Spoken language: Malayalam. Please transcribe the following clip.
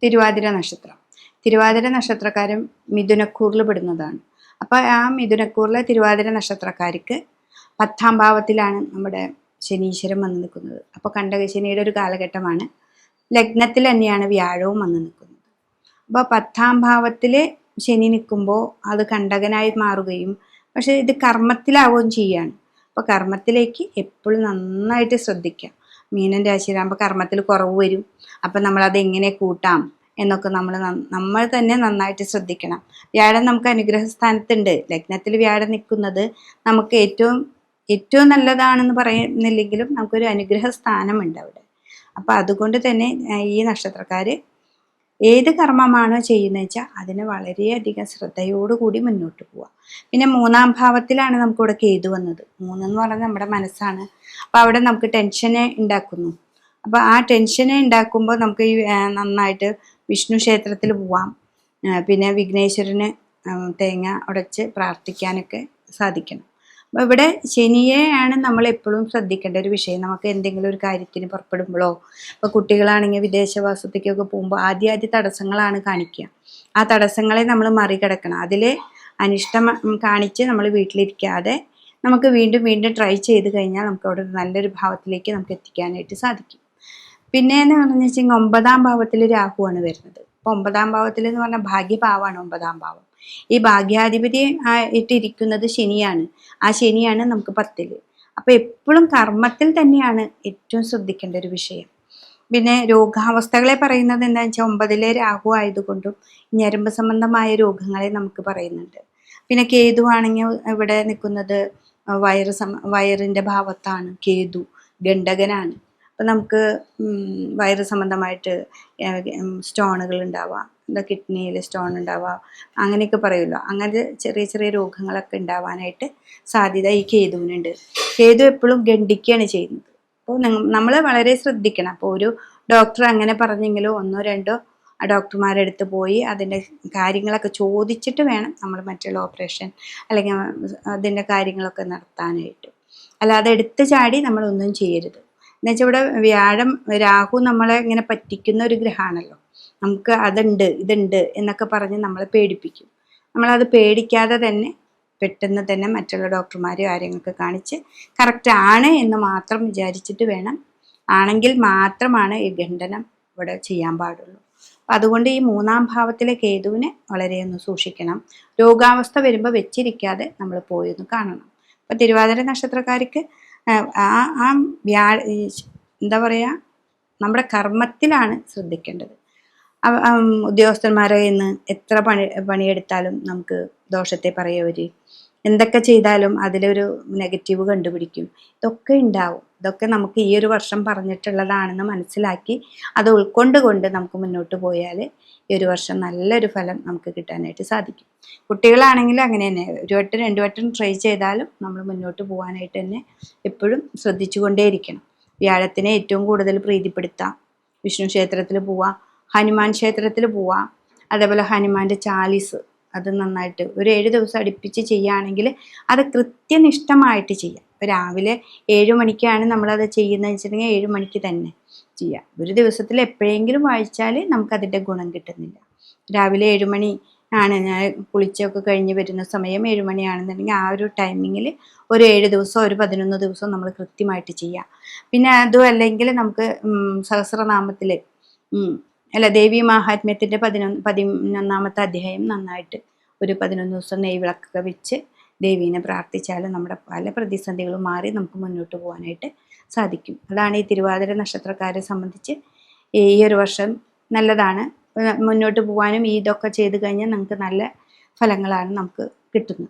തിരുവാതിര നക്ഷത്രം. തിരുവാതിര നക്ഷത്രക്കാരും മിഥുനക്കൂറിൽ പെടുന്നതാണ്. അപ്പോൾ ആ മിഥുനക്കൂറിലെ തിരുവാതിര നക്ഷത്രക്കാർക്ക് 10ാം ഭാവത്തിലാണ് നമ്മുടെ ശനീശ്വരൻ വന്ന് നിൽക്കുന്നത്. അപ്പോൾ കണ്ടകശനിയുടെ ഒരു കാലഘട്ടമാണ്. ലഗ്നത്തിൽ തന്നെയാണ് വ്യാഴവും വന്ന് നിൽക്കുന്നത്. അപ്പോൾ 10ാം ഭാവത്തിൽ ശനി നിൽക്കുമ്പോൾ അത് കണ്ടകനായി മാറുകയും, പക്ഷെ ഇത് കർമ്മത്തിലാവുകയും ചെയ്യാണ്. അപ്പോൾ കർമ്മത്തിലേക്ക് എപ്പോഴും നന്നായിട്ട് ശ്രദ്ധിക്കാം. മീനൻ രാശിയിലാകുമ്പോൾ കർമ്മത്തിൽ കുറവ് വരും. അപ്പം നമ്മളത് എങ്ങനെ കൂട്ടാം എന്നൊക്കെ നമ്മൾ തന്നെ നന്നായിട്ട് ശ്രദ്ധിക്കണം. വ്യാഴം നമുക്ക് അനുഗ്രഹ സ്ഥാനത്തുണ്ട്. ലഗ്നത്തിൽ വ്യാഴം നിൽക്കുന്നത് നമുക്ക് ഏറ്റവും നല്ലതാണെന്ന് പറയുന്നില്ലെങ്കിലും നമുക്കൊരു അനുഗ്രഹ സ്ഥാനമുണ്ട് അവിടെ. അപ്പം അതുകൊണ്ട് തന്നെ ഈ നക്ഷത്രക്കാർ ഏത് കർമ്മമാണോ ചെയ്യുന്നത് വെച്ചാൽ അതിന് വളരെയധികം ശ്രദ്ധയോടുകൂടി മുന്നോട്ട് പോവുക. പിന്നെ 3ാം ഭാവത്തിലാണ് നമുക്കിവിടെ കേതു വന്നത്. 3 എന്ന് പറഞ്ഞാൽ നമ്മുടെ മനസ്സാണ്. അപ്പോൾ അവിടെ നമുക്ക് ടെൻഷനെ ഉണ്ടാക്കുന്നു. അപ്പോൾ ആ ടെൻഷനെ ഉണ്ടാക്കുമ്പോൾ നമുക്ക് നന്നായിട്ട് വിഷ്ണു ക്ഷേത്രത്തിൽ പോവാം. പിന്നെ വിഘ്നേശ്വരന് തേങ്ങ ഉടച്ച് പ്രാർത്ഥിക്കാനൊക്കെ സാധിക്കണം. അപ്പോൾ ഇവിടെ ശനിയെയാണ് നമ്മൾ എപ്പോഴും ശ്രദ്ധിക്കേണ്ട ഒരു വിഷയം. നമുക്ക് എന്തെങ്കിലും ഒരു കാര്യത്തിന് പുറപ്പെടുമ്പോഴോ, ഇപ്പോൾ കുട്ടികളാണെങ്കിൽ വിദേശവാസത്തേക്കൊക്കെ പോകുമ്പോൾ ആദ്യ തടസ്സങ്ങളാണ് കാണിക്കുക. ആ തടസ്സങ്ങളെ നമ്മൾ മറികടക്കണം. അതിലെ അനിഷ്ടം കാണിച്ച് നമ്മൾ വീട്ടിലിരിക്കാതെ നമുക്ക് വീണ്ടും ട്രൈ ചെയ്ത് കഴിഞ്ഞാൽ നമുക്ക് അവിടെ നല്ലൊരു ഭാവത്തിലേക്ക് നമുക്ക് എത്തിക്കാനായിട്ട് സാധിക്കും. പിന്നെ എന്ന് പറഞ്ഞു വെച്ചാൽ 9ാം ഭാവത്തിൽ രാഹുവാണ് വരുന്നത്. അപ്പോൾ 9ാം ഭാവത്തിൽ എന്ന് പറഞ്ഞാൽ ഭാഗ്യഭാവമാണ് 9ാം ഭാവം. ഈ ഭാഗ്യാധിപതി ആയിട്ടിരിക്കുന്നത് ശനിയാണ്. ആ ശനിയാണ് നമുക്ക് 10ൽ. അപ്പോൾ എപ്പോഴും കർമ്മത്തിൽ തന്നെയാണ് ഏറ്റവും ശ്രദ്ധിക്കേണ്ട ഒരു വിഷയം. പിന്നെ രോഗാവസ്ഥകളെ പറയുന്നത് എന്താണെന്ന് വെച്ചാൽ 9ലെ രാഹു ആയതുകൊണ്ടും ഞരമ്പ് സംബന്ധമായ രോഗങ്ങളെ നമുക്ക് പറയുന്നുണ്ട്. പിന്നെ കേതു ആണെങ്കിൽ ഇവിടെ നിൽക്കുന്നത് വയറിൻ്റെ ഭാവത്താണ്. കേതു ഗണ്ഡകനാണ്. അപ്പം നമുക്ക് വയറ് സംബന്ധമായിട്ട് സ്റ്റോണുകൾ ഉണ്ടാവാം, കിഡ്നിയിൽ സ്റ്റോൺ ഉണ്ടാവുക, അങ്ങനെയൊക്കെ പറയുമല്ലോ. അങ്ങനത്തെ ചെറിയ രോഗങ്ങളൊക്കെ ഉണ്ടാവാനായിട്ട് സാധ്യത ഈ കേതുവിനുണ്ട്. കേതു എപ്പോഴും ഗണ്ഡിക്കുകയാണ് ചെയ്യുന്നത്. അപ്പോൾ നമ്മൾ വളരെ ശ്രദ്ധിക്കണം. അപ്പോൾ ഒരു ഡോക്ടർ അങ്ങനെ പറഞ്ഞെങ്കിലും 1-2 ഡോക്ടർമാരുടെ അടുത്ത് പോയി അതിൻ്റെ കാര്യങ്ങളൊക്കെ ചോദിച്ചിട്ട് വേണം നമ്മൾ മറ്റുള്ള ഓപ്പറേഷൻ അല്ലെങ്കിൽ അതിൻ്റെ കാര്യങ്ങളൊക്കെ നടത്താനായിട്ട്. അല്ലാതെ എടുത്ത് ചാടി നമ്മളൊന്നും ചെയ്യരുത്. എന്നുവെച്ചാൽ ഇവിടെ രാഹു നമ്മളെ ഇങ്ങനെ പറ്റിക്കുന്ന ഒരു ഗ്രഹമാണല്ലോ. നമുക്ക് ഇതുണ്ട് എന്നൊക്കെ പറഞ്ഞ് നമ്മളെ പേടിപ്പിക്കും. നമ്മളത് പേടിക്കാതെ തന്നെ പെട്ടെന്ന് തന്നെ മറ്റുള്ള ഡോക്ടർമാർ കാര്യങ്ങളൊക്കെ കാണിച്ച് കറക്റ്റ് ആണ് എന്ന് മാത്രം വിചാരിച്ചിട്ട് വേണം. ആണെങ്കിൽ മാത്രമാണ് ഈ ഖണ്ഡനം ഇവിടെ ചെയ്യാൻ പാടുള്ളൂ. അപ്പം അതുകൊണ്ട് ഈ 3ാം ഭാവത്തിലെ കേതുവിനെ വളരെയൊന്ന് സൂക്ഷിക്കണം. രോഗാവസ്ഥ വരുമ്പോൾ വെച്ചിരിക്കാതെ നമ്മൾ പോയി ഒന്ന് കാണണം. അപ്പം തിരുവാതിര നക്ഷത്രക്കാർക്ക് എന്താ പറയുക, നമ്മുടെ കർമ്മത്തിലാണ് ശ്രദ്ധിക്കേണ്ടത്. ഉദ്യോഗസ്ഥന്മാരെ ഇന്ന് എത്ര പണിയെടുത്താലും നമുക്ക് ദോഷത്തെ പറയവർ, എന്തൊക്കെ ചെയ്താലും അതിലൊരു നെഗറ്റീവ് കണ്ടുപിടിക്കും. ഇതൊക്കെ ഉണ്ടാവും. ഇതൊക്കെ നമുക്ക് ഈ ഒരു വർഷം പറഞ്ഞിട്ടുള്ളതാണെന്ന് മനസ്സിലാക്കി അത് ഉൾക്കൊണ്ടുകൊണ്ട് നമുക്ക് മുന്നോട്ട് പോയാൽ ഈ ഒരു വർഷം നല്ലൊരു ഫലം നമുക്ക് കിട്ടാനായിട്ട് സാധിക്കും. കുട്ടികളാണെങ്കിലും അങ്ങനെ തന്നെ 1 വട്ടം 2 വട്ടം ട്രൈ ചെയ്താലും നമ്മൾ മുന്നോട്ട് പോകാനായിട്ട് തന്നെ എപ്പോഴും ശ്രദ്ധിച്ചു കൊണ്ടേയിരിക്കണം. വ്യാഴത്തിനെ ഏറ്റവും കൂടുതൽ പ്രീതിപ്പെടുത്താം. വിഷ്ണു ക്ഷേത്രത്തിൽ പോവാം, ഹനുമാൻ ക്ഷേത്രത്തിൽ പോവാം. അതേപോലെ ഹനുമാൻ്റെ ചാലീസ് അത് നന്നായിട്ട് ഒരു 7 ദിവസം അടുപ്പിച്ച് ചെയ്യുകയാണെങ്കിൽ അത് കൃത്യനിഷ്ഠമായിട്ട് ചെയ്യാം. ഇപ്പോൾ രാവിലെ 7 മണിക്കാണ് നമ്മളത് ചെയ്യുന്നത് വെച്ചിട്ടുണ്ടെങ്കിൽ 7 മണിക്ക് തന്നെ ചെയ്യാം. ഒരു ദിവസത്തിൽ എപ്പോഴെങ്കിലും വായിച്ചാൽ നമുക്കതിൻ്റെ ഗുണം കിട്ടുന്നില്ല. രാവിലെ 7 മണി ആണ്, ഞാൻ കുളിച്ചൊക്കെ കഴിഞ്ഞ് വരുന്ന സമയം 7 മണിയാണെന്നുണ്ടെങ്കിൽ ആ ഒരു ടൈമിങ്ങിൽ ഒരു 7 ദിവസം ഒരു 11 ദിവസം നമ്മൾ കൃത്യമായിട്ട് ചെയ്യാം. പിന്നെ അതും അല്ലെങ്കിൽ നമുക്ക് സഹസ്രനാമത്തിൽ ദേവി മഹാത്മ്യത്തിൻ്റെ 11ാമത്തെ അധ്യായം നന്നായിട്ട് ഒരു 11 ദിവസം നെയ്വിളക്കൊക്കെ വെച്ച് ദേവീനെ പ്രാർത്ഥിച്ചാൽ നമ്മുടെ പല പ്രതിസന്ധികളും മാറി നമുക്ക് മുന്നോട്ട് പോകാനായിട്ട് സാധിക്കും. അതാണ് ഈ തിരുവാതിര നക്ഷത്രക്കാരെ സംബന്ധിച്ച് ഈ ഒരു വർഷം നല്ലതാണ്. മുന്നോട്ട് പോകാനും ഇതൊക്കെ ചെയ്ത് കഴിഞ്ഞാൽ നമുക്ക് നല്ല ഫലങ്ങളാണ് നമുക്ക് കിട്ടുന്നത്.